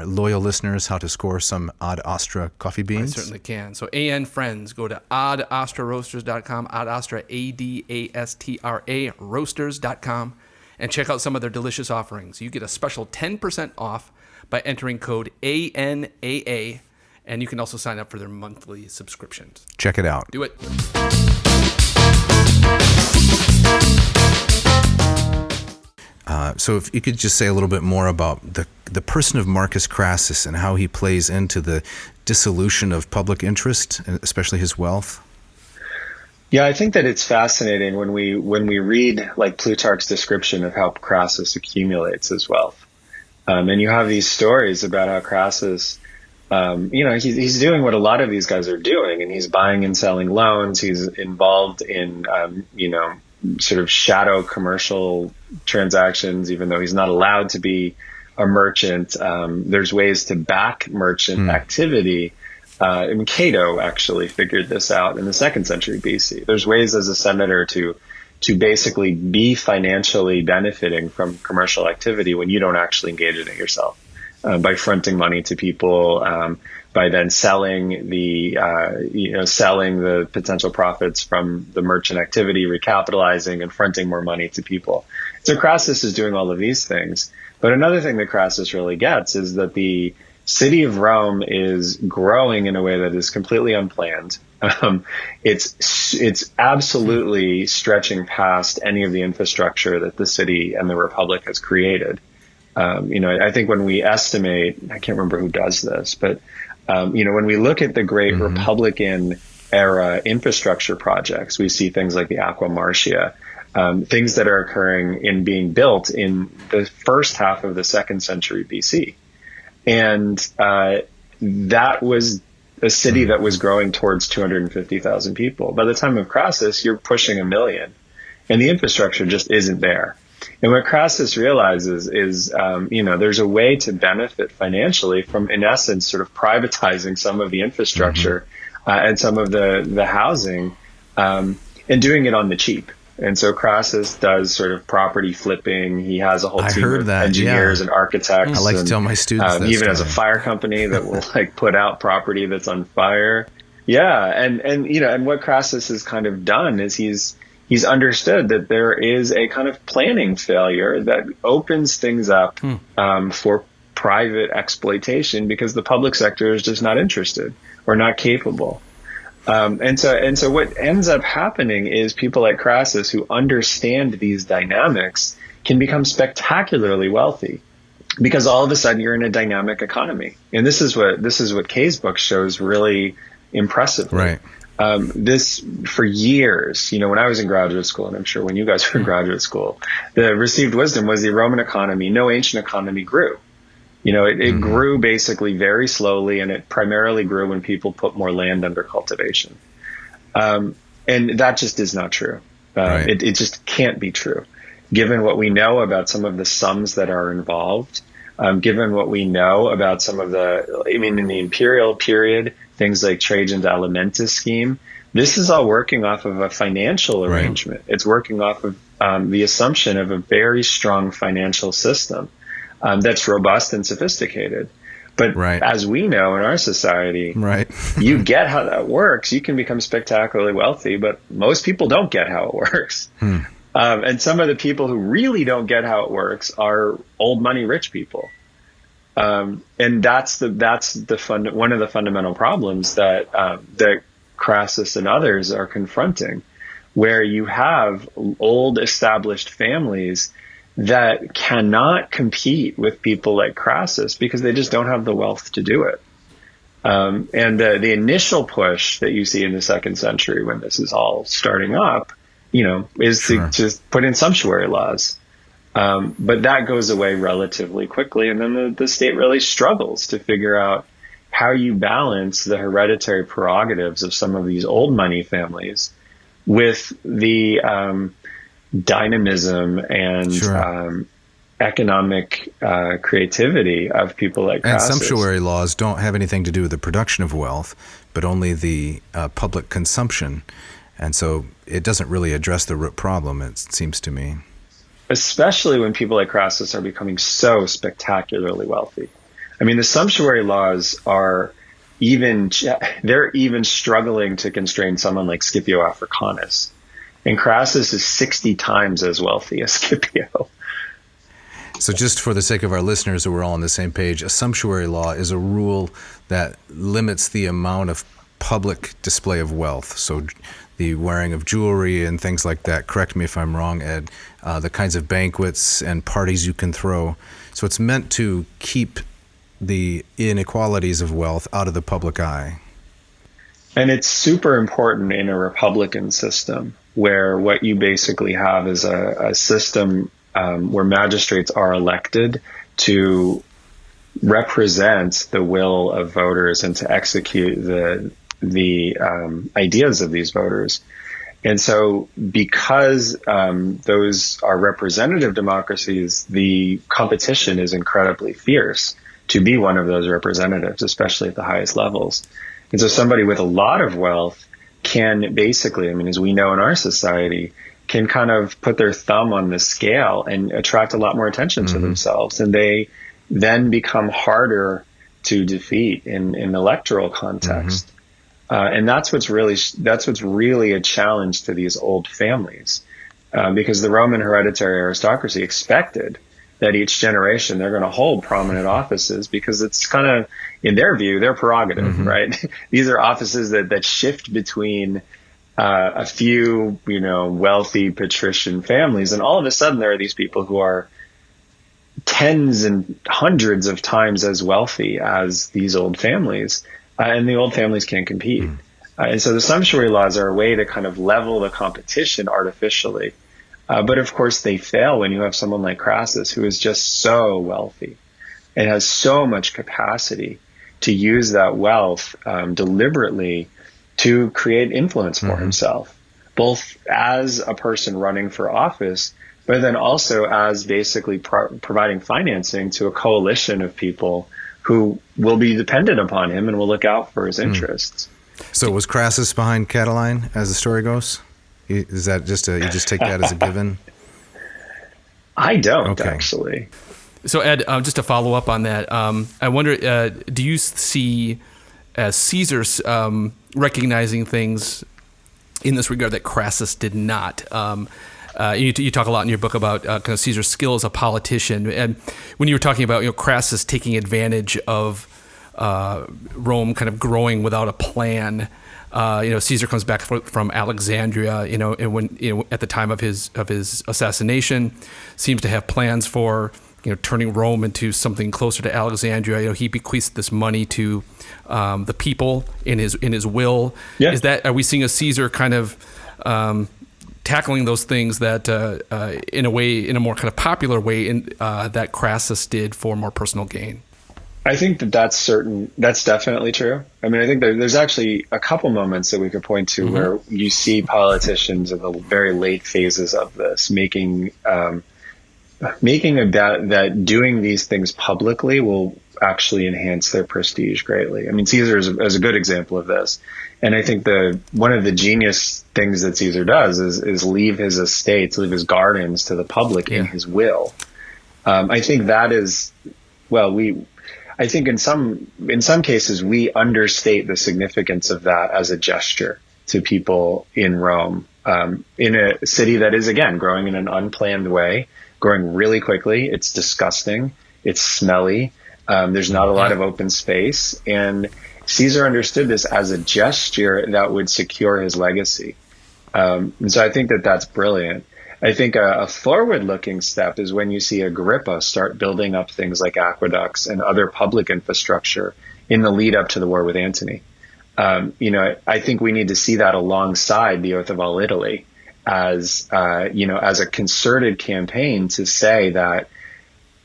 S2: loyal listeners how to score some Ad Astra coffee beans?
S3: I certainly can. So, AN friends, go to adastraroasters.com, Ad Astra, ADASTRA, roasters.com, and check out some of their delicious offerings. You get a special 10% off by entering code ANAA, and you can also sign up for their monthly subscriptions.
S2: Check it out.
S3: Do it.
S2: So if you could just say a little bit more about the person of Marcus Crassus and how he plays into the dissolution of public interest, especially his wealth.
S4: Yeah, I think that it's fascinating when we read like Plutarch's description of how Crassus accumulates his wealth, and you have these stories about how Crassus, he's doing what a lot of these guys are doing, and he's buying and selling loans. He's involved in sort of shadow commercial transactions, even though he's not allowed to be a merchant. There's ways to back merchant activity. And Cato actually figured this out in the 2nd century BC. There's ways as a senator to basically be financially benefiting from commercial activity when you don't actually engage in it yourself, by fronting money to people, by then selling the potential profits from the merchant activity, recapitalizing and fronting more money to people. So Crassus is doing all of these things. But another thing that Crassus really gets is that the city of Rome is growing in a way that is completely unplanned. It's absolutely stretching past any of the infrastructure that the city and the Republic has created. I think when we estimate, I can't remember who does this, but when we look at the great Republican era infrastructure projects, we see things like the Aqua Marcia, things that are occurring in being built in the first half of the 2nd century BC. And that was a city that was growing towards 250,000 people. By the time of Crassus, you're pushing 1 million, and the infrastructure just isn't there. And what Crassus realizes is, there's a way to benefit financially from, in essence, sort of privatizing some of the infrastructure and some of the housing and doing it on the cheap. And so Crassus does sort of property flipping. He has a whole team of engineers and architects.
S2: I like to tell my students
S4: he even has a fire company that will put out property that's on fire. Yeah, and what Crassus has kind of done is he's understood that there is a kind of planning failure that opens things up for private exploitation because the public sector is just not interested or not capable. And so what ends up happening is people like Crassus who understand these dynamics can become spectacularly wealthy because all of a sudden you're in a dynamic economy. And this is what Kay's book shows really impressively.
S2: Right.
S4: This for years, when I was in graduate school, and I'm sure when you guys were in graduate school, the received wisdom was the Roman economy. No ancient economy grew. It grew basically very slowly, and it primarily grew when people put more land under cultivation. And that just is not true.
S2: Right.
S4: It just can't be true, given what we know about some of the sums that are involved, given what we know about some of in the imperial period, things like Trajan's Alimentus scheme. This is all working off of a financial arrangement. Right. It's working off of the assumption of a very strong financial system. That's robust and sophisticated. But as we know in our society, you get how that works. You can become spectacularly wealthy, but most people don't get how it works. And some of the people who really don't get how it works are old money rich people. And that's one of the fundamental problems that Crassus and others are confronting, where you have old established families that cannot compete with people like Crassus because they just don't have the wealth to do it. And the initial push that you see in the 2nd century when this is all starting up, is to just put in sumptuary laws. But that goes away relatively quickly. And then the state really struggles to figure out how you balance the hereditary prerogatives of some of these old money families with the dynamism and economic creativity of people like Crassus.
S2: And sumptuary laws don't have anything to do with the production of wealth, but only the public consumption. And so it doesn't really address the root problem, it seems to me.
S4: Especially when people like Crassus are becoming so spectacularly wealthy. I mean, the sumptuary laws are they're even struggling to constrain someone like Scipio Africanus. And Crassus is 60 times as wealthy as Scipio.
S2: So just for the sake of our listeners so we're all on the same page, a sumptuary law is a rule that limits the amount of public display of wealth. So the wearing of jewelry and things like that. Correct me if I'm wrong, Ed. The kinds of banquets and parties you can throw. So it's meant to keep the inequalities of wealth out of the public eye.
S4: And it's super important in a Republican system where what you basically have is a system where magistrates are elected to represent the will of voters and to execute the ideas of these voters. And so because those are representative democracies, the competition is incredibly fierce to be one of those representatives, especially at the highest levels. And so somebody with a lot of wealth can basically, as we know in our society, can kind of put their thumb on the scale and attract a lot more attention to themselves. And they then become harder to defeat in electoral context. And that's what's really a challenge to these old families, because the Roman hereditary aristocracy expected that each generation they're going to hold prominent offices because it's kind of, in their view, their prerogative, right? These are offices that shift between a few, wealthy patrician families, and all of a sudden there are these people who are tens and hundreds of times as wealthy as these old families, and the old families can't compete. And so the sumptuary laws are a way to kind of level the competition artificially. But of course they fail when you have someone like Crassus, who is just so wealthy and has so much capacity to use that wealth deliberately to create influence for himself, both as a person running for office, but then also as basically providing financing to a coalition of people who will be dependent upon him and will look out for his interests.
S2: So was Crassus behind Catiline, as the story goes? Is that just you just take that as a given?
S4: I don't, actually.
S3: So Ed, just to follow up on that, I wonder, do you see Caesar recognizing things in this regard that Crassus did not? You talk a lot in your book about kind of Caesar's skill as a politician, and when you were talking about Crassus taking advantage of Rome kind of growing without a plan. Caesar comes back from Alexandria, and when at the time of his assassination, seems to have plans for turning Rome into something closer to Alexandria. He bequeaths this money to the people in his will. Yeah. Are we seeing a Caesar kind of tackling those things that in a more kind of popular way that Crassus did for more personal gain?
S4: I think that's certain. That's definitely true. I mean, I think there's actually a couple moments that we could point to where you see politicians in the very late phases of this making a bet that doing these things publicly will actually enhance their prestige greatly. I mean, Caesar is a good example of this. And I think one of the genius things that Caesar does is leave his estates, leave his gardens to the public in his will. I think that is, I think in some cases we understate the significance of that as a gesture to people in Rome, in a city that is, again, growing in an unplanned way, growing really quickly. It's disgusting. It's smelly. There's not a lot of open space. And Caesar understood this as a gesture that would secure his legacy. And so I think that that's brilliant. I think a forward-looking step is when you see Agrippa start building up things like aqueducts and other public infrastructure in the lead up to the war with Antony. I think we need to see that alongside the Oath of All Italy as a concerted campaign to say that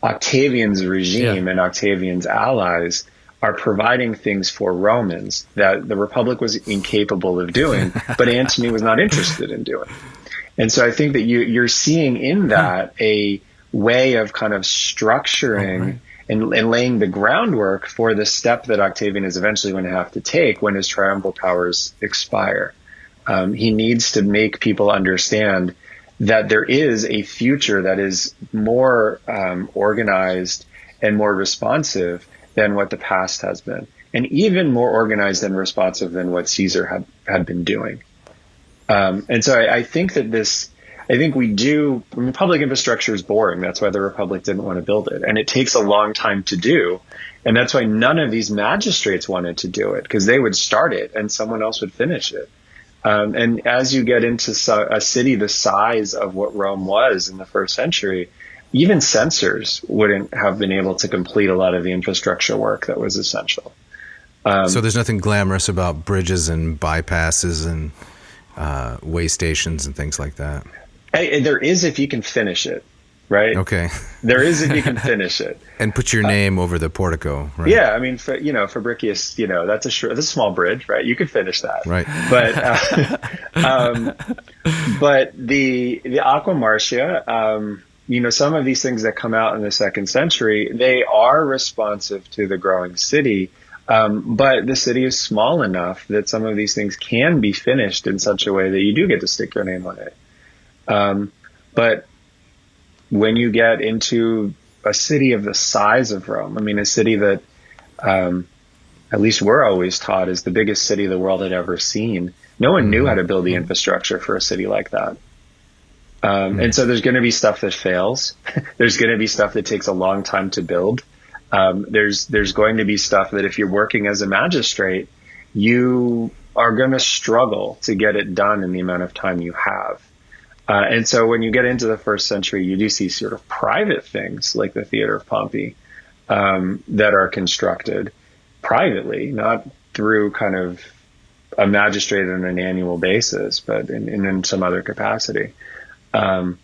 S4: Octavian's regime and Octavian's allies are providing things for Romans that the Republic was incapable of doing, but Antony was not interested in doing. And so I think that you're seeing in that a way of kind of structuring and laying the groundwork for the step that Octavian is eventually going to have to take when his triumphal powers expire. He needs to make people understand that there is a future that is more organized and more responsive than what the past has been, and even more organized and responsive than what Caesar had been doing. And so I think that public infrastructure is boring. That's why the Republic didn't want to build it. And it takes a long time to do. And that's why none of these magistrates wanted to do it, because they would start it and someone else would finish it. And as you get into a city the size of what Rome was in the first century, even censors wouldn't have been able to complete a lot of the infrastructure work that was essential.
S2: So there's nothing glamorous about bridges and bypasses and way stations and things like that.
S4: There is if you can finish it, right?
S2: Okay.
S4: There is if you can finish it.
S2: And put your name over the portico, right?
S4: Yeah, I mean, Fabricius, that's a small bridge, right? You could finish that.
S2: Right.
S4: But the Aqua Marcia, some of these things that come out in the second century, they are responsive to the growing city. But the city is small enough that some of these things can be finished in such a way that you do get to stick your name on it. But when you get into a city of the size of Rome, I mean, a city that, at least we're always taught, is the biggest city the world had ever seen. No one knew how to build the infrastructure for a city like that. And so there's going to be stuff that fails. There's going to be stuff that takes a long time to build. There's going to be stuff that if you're working as a magistrate, you are going to struggle to get it done in the amount of time you have. And so when you get into the first century, you do see sort of private things like the Theater of Pompey that are constructed privately, not through kind of a magistrate on an annual basis, but in some other capacity. But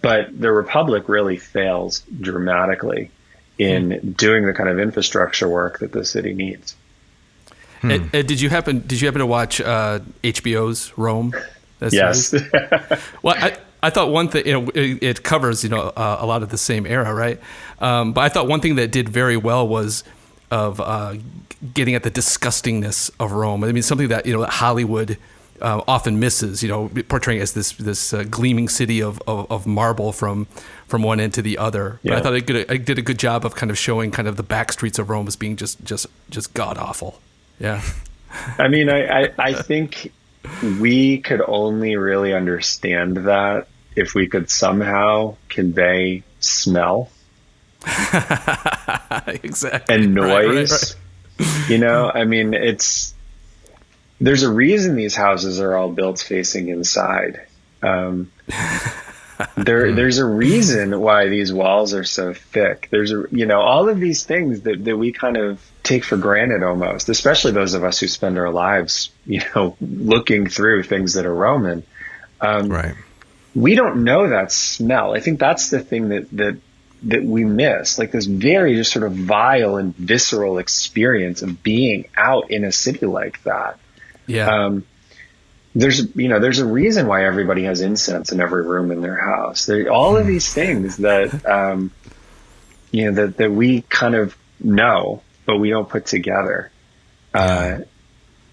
S4: the Republic really fails dramatically in doing the kind of infrastructure work that the city needs.
S3: Ed, did you happen to watch HBO's Rome?
S4: Yes.
S3: Well, I thought one thing, it covers, a lot of the same era, right? But I thought one thing that did very well was of getting at the disgustingness of Rome. I mean, something that, that Hollywood often misses, portraying as this gleaming city of marble from one end to the other. Yeah. But I thought I did a good job of kind of showing kind of the back streets of Rome as being just god awful. Yeah.
S4: I mean, I think we could only really understand that if we could somehow convey smell.
S3: Exactly.
S4: And noise. Right. I mean, there's a reason these houses are all built facing inside. There's a reason why these walls are so thick. There's all of these things that we kind of take for granted almost, especially those of us who spend our lives, looking through things that are Roman.
S2: Right.
S4: We don't know that smell. I think that's the thing that we miss, like this very just sort of vile and visceral experience of being out in a city like that.
S3: Yeah.
S4: There's a reason why everybody has incense in every room in their house. All of these things that, that we kind of know, but we don't put together.
S2: The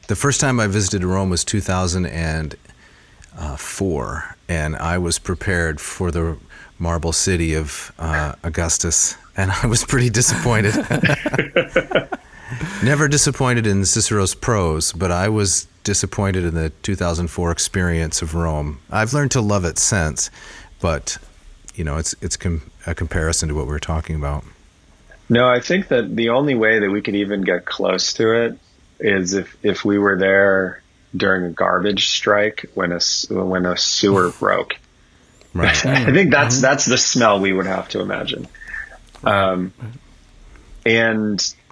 S2: first time I visited Rome was 2004, and I was prepared for the marble city of Augustus, and I was pretty disappointed. Never disappointed in Cicero's prose, but I was disappointed in the 2004 experience of Rome. I've learned to love it since, but it's a comparison to what we're talking about.
S4: No, I think that the only way that we could even get close to it is if we were there during a garbage strike when a sewer broke.
S2: Right.
S4: I think that's the smell we would have to imagine.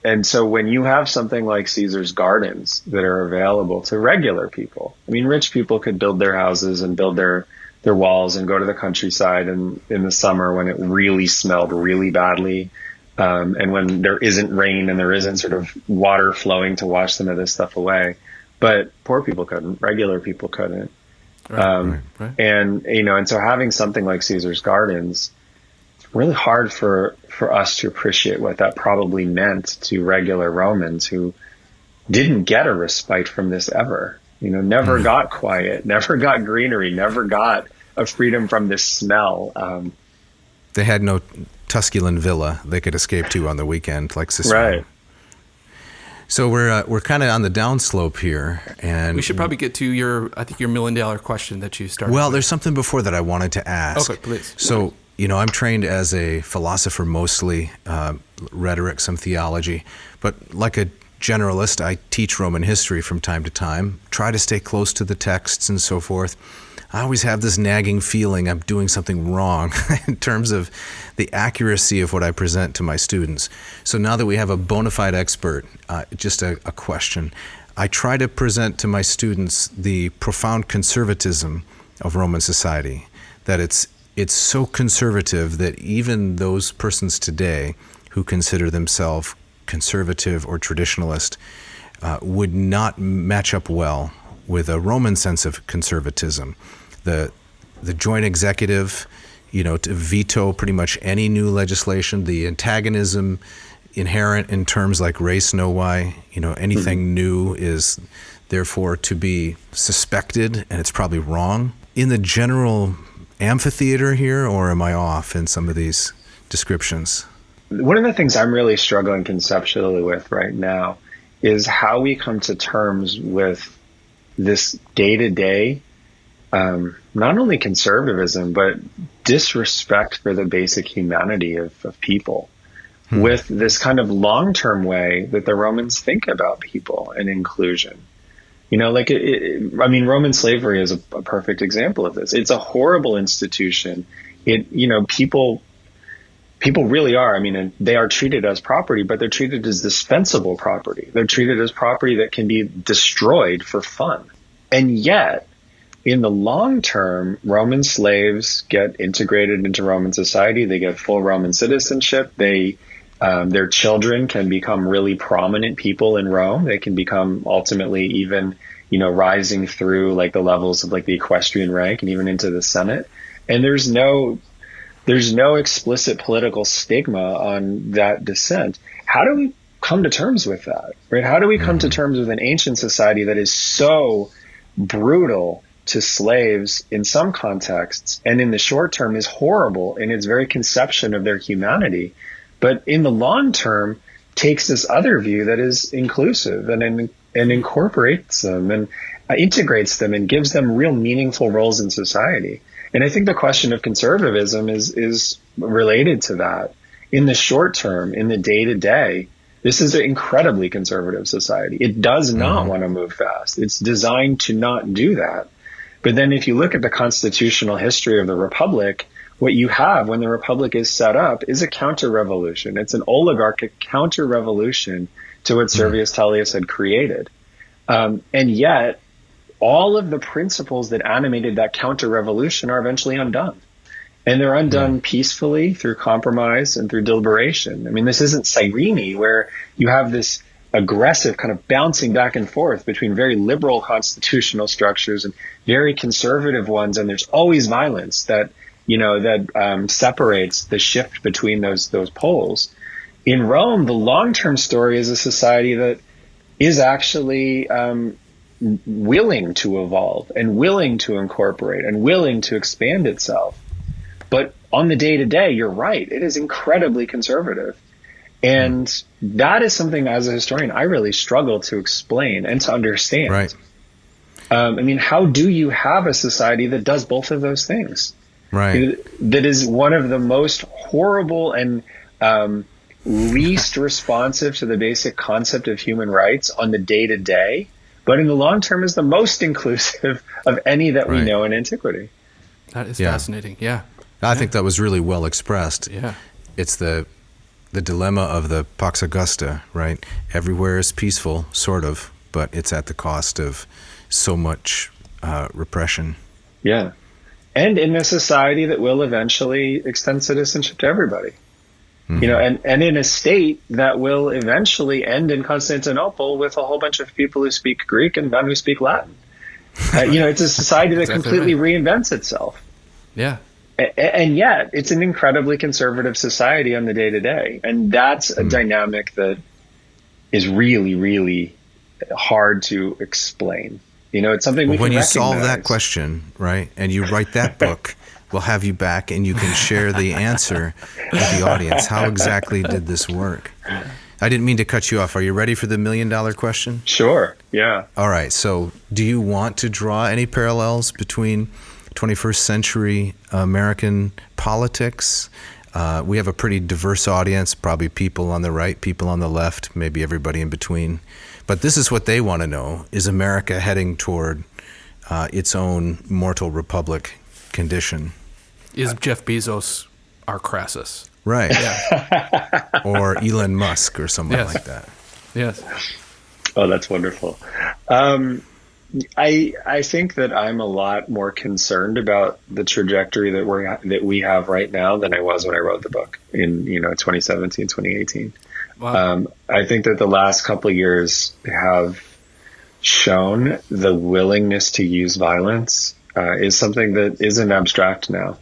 S4: And so when you have something like Caesar's Gardens that are available to regular people, I mean, rich people could build their houses and build their walls and go to the countryside in the summer when it really smelled really badly. And when there isn't rain and there isn't sort of water flowing to wash some of this stuff away. But poor people couldn't, regular people couldn't.
S3: Right.
S4: And so having something like Caesar's Gardens, it's really hard for us to appreciate what that probably meant to regular Romans who didn't get a respite from this ever. Never got quiet, never got greenery, never got a freedom from this smell.
S2: They had no Tusculan villa they could escape to on the weekend like Cicero.
S4: Right.
S2: So we're kind of on the downslope here, and
S3: we should probably get to your $1 million question that you started.
S2: Well,
S3: with.
S2: There's something before that I wanted to ask.
S3: Okay, please.
S2: So, I'm trained as a philosopher mostly, rhetoric, some theology, but like a generalist, I teach Roman history from time to time, try to stay close to the texts and so forth. I always have this nagging feeling I'm doing something wrong in terms of the accuracy of what I present to my students. So now that we have a bona fide expert, just a question. I try to present to my students the profound conservatism of Roman society, that it's so conservative that even those persons today who consider themselves conservative or traditionalist would not match up well with a Roman sense of conservatism. The joint executive, to veto pretty much any new legislation, the antagonism inherent in terms like res novae, anything new is therefore to be suspected, and it's probably wrong. In the general amphitheater here, or am I off in some of these descriptions?
S4: One of the things I'm really struggling conceptually with right now is how we come to terms with this day-to-day not only conservatism, but disrespect for the basic humanity of people, with this kind of long-term way that the Romans think about people and inclusion. Like Roman slavery is a perfect example of this. It's a horrible institution. People really are. And they are treated as property, but they're treated as dispensable property. They're treated as property that can be destroyed for fun. And yet, in the long term, Roman slaves get integrated into Roman society. They get full Roman citizenship. Their children can become really prominent people in Rome. They can become ultimately even, rising through like the levels of like the equestrian rank and even into the Senate. And there's no explicit political stigma on that descent. How do we come to terms with that, right? How do we come to terms with an ancient society that is so brutal to slaves in some contexts, and in the short term is horrible in its very conception of their humanity, but in the long term takes this other view that is inclusive and incorporates them and integrates them and gives them real meaningful roles in society? And I think the question of conservatism is related to that. In the short term, in the day-to-day, this is an incredibly conservative society. It does not want to move fast. It's designed to not do that. But then if you look at the constitutional history of the Republic, what you have when the Republic is set up is a counter-revolution. It's an oligarchic counter-revolution to what Servius Tullius had created. And yet, all of the principles that animated that counter-revolution are eventually undone. And they're undone peacefully through compromise and through deliberation. This isn't Tyranny, where you have this aggressive kind of bouncing back and forth between very liberal constitutional structures and very conservative ones, and there's always violence that separates the shift between those poles. In Rome, the long-term story is a society that is actually willing to evolve and willing to incorporate and willing to expand itself. But on the day-to-day, you're right, it is incredibly conservative. And that is something, as a historian, I really struggle to explain and to understand.
S2: Right.
S4: How do you have a society that does both of those things?
S2: Right.
S4: That is one of the most horrible and least responsive to the basic concept of human rights on the day-to-day, but in the long term is the most inclusive of any that we know in antiquity.
S3: That is fascinating. Yeah.
S2: I think that was really well expressed.
S3: Yeah.
S2: It's the dilemma of the Pax Augusta, right? Everywhere is peaceful, sort of, but it's at the cost of so much repression.
S4: Yeah. And in a society that will eventually extend citizenship to everybody. And in a state that will eventually end in Constantinople with a whole bunch of people who speak Greek and none who speak Latin. It's a society that completely reinvents itself.
S3: Yeah.
S4: And yet it's an incredibly conservative society on the day-to-day. And that's a dynamic that is really, really hard to explain. It's something we can
S2: when you
S4: recognize.
S2: solve that question, right, and you write that book, we'll have you back and you can share the answer with the audience. How exactly did this work? I didn't mean to cut you off. Are you ready for the $1 million question?
S4: Sure, yeah.
S2: All right, so do you want to draw any parallels between 21st century American politics? We have a pretty diverse audience, probably people on the right, people on the left, maybe everybody in between. But this is what they want to know. Is America heading toward its own mortal republic condition?
S3: Is Jeff Bezos our Crassus?
S2: Right.
S3: Yeah.
S2: Or Elon Musk or someone like that.
S3: Yes.
S4: Oh, that's wonderful. I think that I'm a lot more concerned about the trajectory that we have right now than I was when I wrote the book in 2017, 2018.
S3: Wow.
S4: I think that the last couple of years have shown the willingness to use violence is something that isn't abstract now.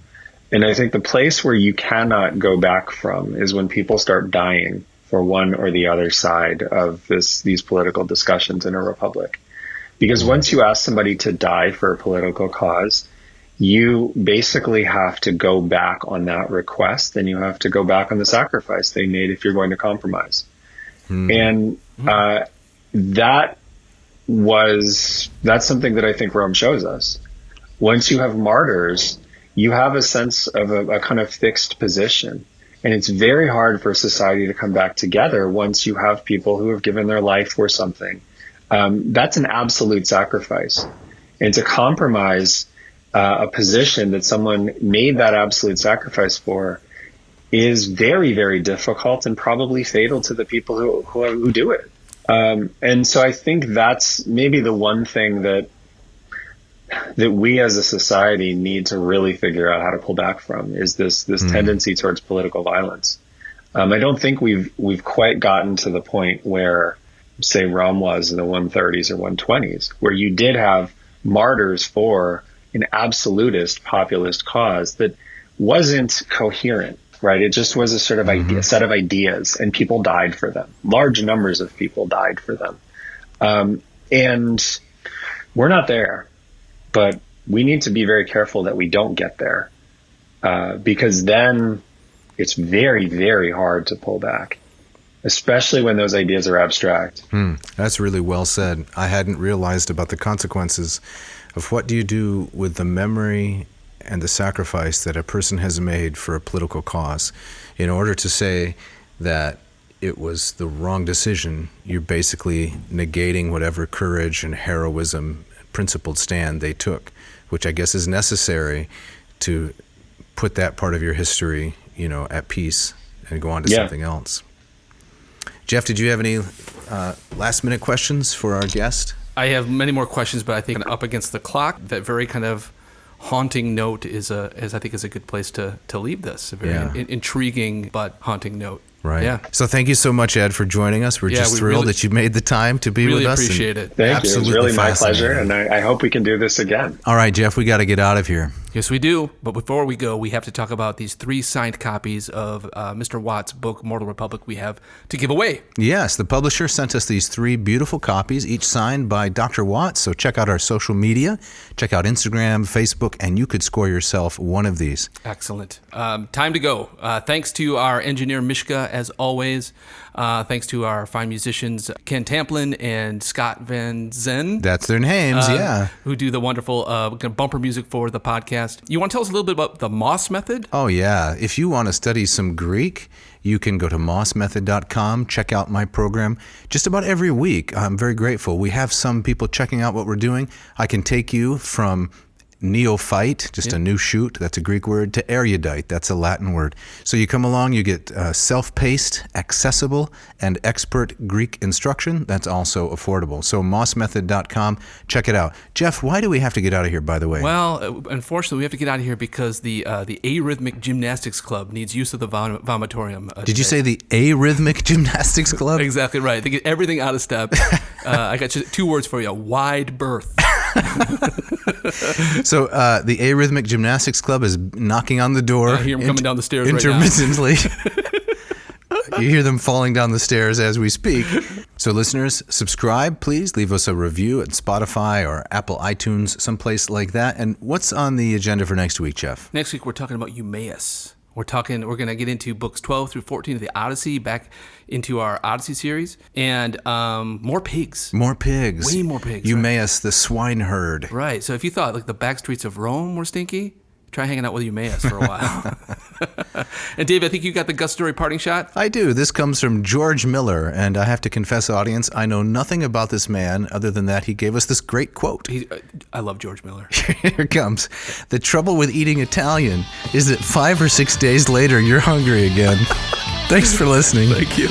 S4: And I think the place where you cannot go back from is when people start dying for one or the other side of these political discussions in a republic. Because once you ask somebody to die for a political cause, you basically have to go back on that request, and you have to go back on the sacrifice they made if you're going to compromise. And that's something that I think Rome shows us. Once you have martyrs, you have a sense of a kind of fixed position. And it's very hard for society to come back together once you have people who have given their life for something. That's an absolute sacrifice. And to compromise a position that someone made that absolute sacrifice for is very, very difficult and probably fatal to the people who do it. And so I think that's maybe the one thing that we as a society need to really figure out how to pull back from, is this tendency towards political violence. I don't think we've quite gotten to the point where, say, Rome was in the 130s or 120s, where you did have martyrs for an absolutist populist cause that wasn't coherent, right? It just was a sort of set of ideas, and people died for them. Large numbers of people died for them. And we're not there. But we need to be very careful that we don't get there, because then it's very, very hard to pull back, especially when those ideas are abstract.
S2: That's really well said. I hadn't realized about the consequences of what do you do with the memory and the sacrifice that a person has made for a political cause. In order to say that it was the wrong decision, you're basically negating whatever courage and heroism, principled stand they took, which I guess is necessary to put that part of your history, at peace and go on to something else. Jeff, did you have any last minute questions for our guest?
S3: I have many more questions, but I think up against the clock, that very kind of haunting note is a good place to leave this. A very intriguing but haunting note.
S2: Right.
S3: Yeah.
S2: So thank you so much, Ed, for joining us. We're just thrilled that you made the time to be with us.
S3: Really appreciate it.
S4: Thank you. It was really my pleasure, and I hope we can do this again.
S2: All right, Jeff, we got to get out of here.
S3: Yes, we do. But before we go, we have to talk about these 3 signed copies of Mr. Watt's book, Mortal Republic, we have to give away.
S2: Yes, the publisher sent us these 3 beautiful copies, each signed by Dr. Watt. So check out our social media, check out Instagram, Facebook, and you could score yourself one of these.
S3: Excellent. Time to go. Thanks to our engineer, Mishka, as always. Thanks to our fine musicians, Ken Tamplin and Scott Van Zen.
S2: That's their names,
S3: who do the wonderful bumper music for the podcast. You want to tell us a little bit about the Moss Method?
S2: Oh, yeah. If you want to study some Greek, you can go to mossmethod.com, check out my program just about every week. I'm very grateful. We have some people checking out what we're doing. I can take you from neophyte, just a new shoot, that's a Greek word, to erudite, that's a Latin word. So you come along, you get self-paced, accessible, and expert Greek instruction. That's also affordable. So mossmethod.com, check it out. Jeff, why do we have to get out of here, by the way?
S3: Well, unfortunately, we have to get out of here because the Arrhythmic Gymnastics Club needs use of the vomitorium.
S2: Did you say the Arrhythmic Gymnastics Club?
S3: Exactly right. They get everything out of step. I got 2 words for you: wide berth.
S2: So the Arrhythmic Gymnastics Club is knocking on the door.
S3: I hear them coming down the stairs
S2: intermittently. You hear them falling down the stairs as we speak. So listeners, subscribe, please. Leave us a review at Spotify or Apple iTunes, someplace like that. And what's on the agenda for next week, Jeff?
S3: Next week, we're talking about Eumaeus. We're going to get into books 12 through 14 of the Odyssey, back into our Odyssey series, and more pigs.
S2: More pigs.
S3: Way more pigs.
S2: Eumaeus, the swineherd.
S3: Right. So if you thought like the back streets of Rome were stinky, try hanging out with Eumaeus for a while. And Dave, I think you got the Gus Story parting shot?
S2: I do. This comes from George Miller, and I have to confess, audience, I know nothing about this man other than that he gave us this great quote.
S3: I love George Miller.
S2: Here it comes. The trouble with eating Italian is that 5 or 6 days later, you're hungry again. Thanks for listening.
S3: Thank you.